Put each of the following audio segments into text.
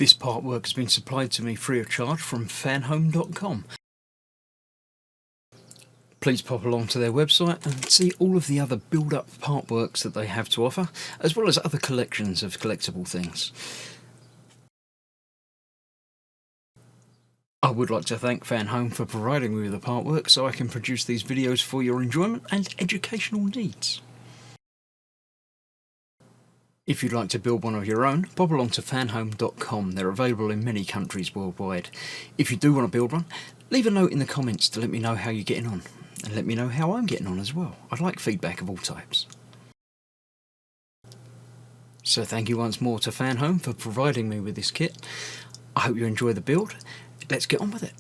This artwork has been supplied to me free of charge from Fanhome.com. Please pop along to their website and see all of the other build-up artworks that they have to offer, as well as other collections of collectible things. I would like to thank Fanhome for providing me with the artwork so I can produce these videos for your enjoyment and educational needs. If you'd like to build one of your own, pop along to fanhome.com. They're available in many countries worldwide. If you do want to build one, leave a note in the comments to let me know how you're getting on, and let me know how I'm getting on as well. I'd like feedback of all types. So thank you once more to Fanhome for providing me with this kit. I hope you enjoy the build. Let's get on with it.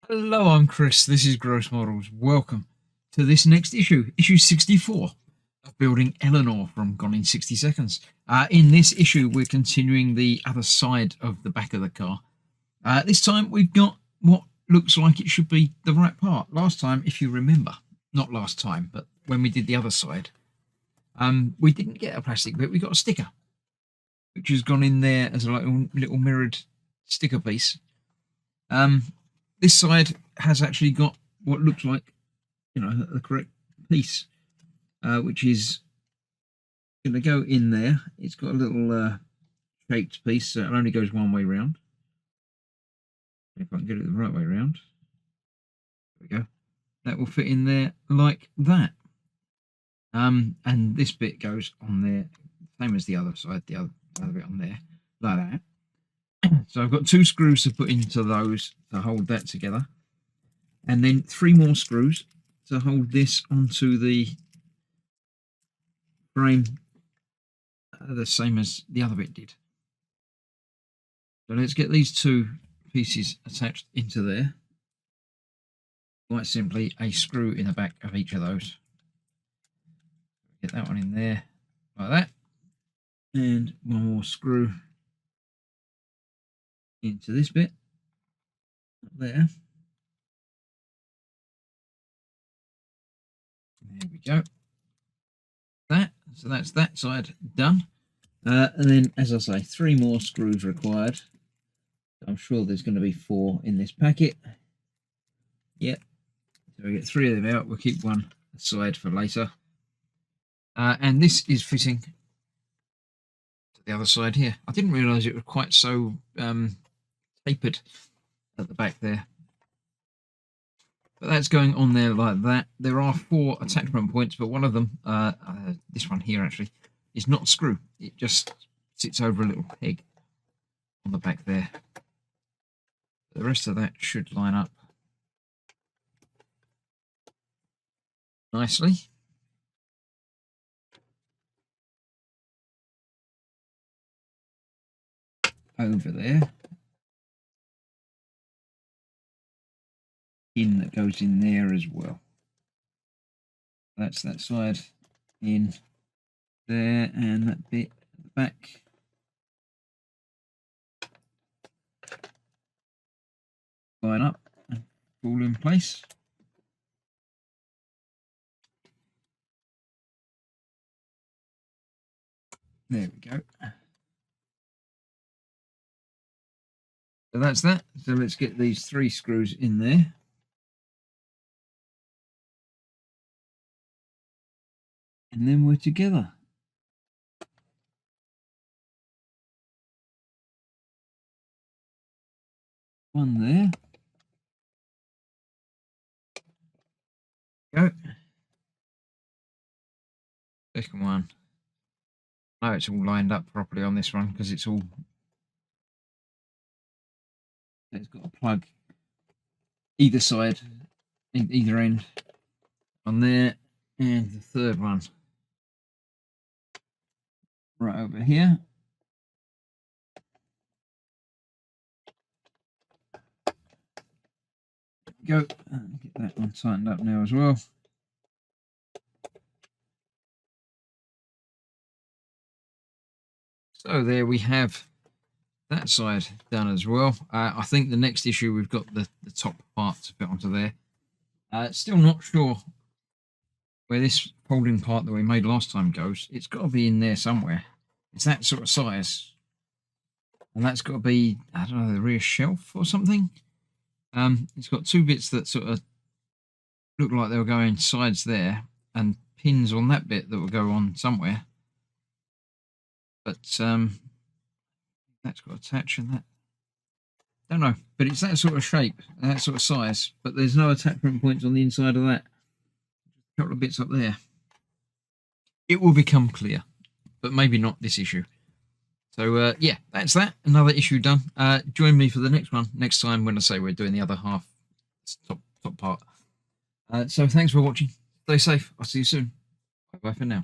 Hello, I'm Chris. This is Gross Models. Welcome to this next issue, issue 64 of Building Eleanor from Gone in 60 Seconds. In this issue, we're continuing the other side of the back of the car. This time, we've got what looks like it should be the right part. Last time, if you remember, not last time, but when we did the other side, we didn't get a plastic bit, we got a sticker, which has gone in there as a little mirrored sticker piece. This side has actually got what looks like, the correct piece, which is going to go in there. It's got a little shaped piece, so it only goes one way round. If I can get it the right way round, there we go. That will fit in there like that. And this bit goes on there, same as the other side, the other bit on there, like that. So I've got 2 screws to put into those to hold that together, and then 3 more screws to hold this onto the frame, the same as the other bit did. So let's get these 2 pieces attached into there. Quite simply, a screw in the back of each of those. Get that one in there like that, and 1 more screw into this bit up there. There we go. So that's that side done. And then, as I say, 3 more screws required. I'm sure there's going to be 4 in this packet. Yep. So we get 3 of them out. We'll keep 1 aside for later. And this is fitting to the other side here. I didn't realise it was quite so tapered at the back there. But that's going on there like that. There are 4 attachment points, but one of them, this one here actually, is not a screw. It just sits over a little peg on the back there. The rest of that should line up nicely. Over there. In that goes in there as well. That's that side in there, and that bit at the back. Line up and fall in place. There we go. So that's that. So let's get these 3 screws in there. And then we're together. One there. Go. Second one. No, it's all lined up properly on this one because it's got a plug either side, either end on there, and the third one right over here. Go. Get that one tightened up now as well. So there we have that side done as well. I think the next issue we've got the top part to fit onto there. Still not sure where this folding part that we made last time goes, it's got to be in there somewhere. It's that sort of size. And that's got to be, I don't know, the rear shelf or something. It's got two bits that sort of look like they were going sides there, and pins on that bit that will go on somewhere. But that's got to attach, and that, don't know, but it's that sort of shape, that sort of size, but there's no attachment points on the inside of that. A couple of bits up there. It will become clear, but maybe not this issue. So yeah, that's that. Another issue done. Join me for the next one next time when I say we're doing the other half, top part. So thanks for watching. Stay safe. I'll see you soon. Bye bye for now.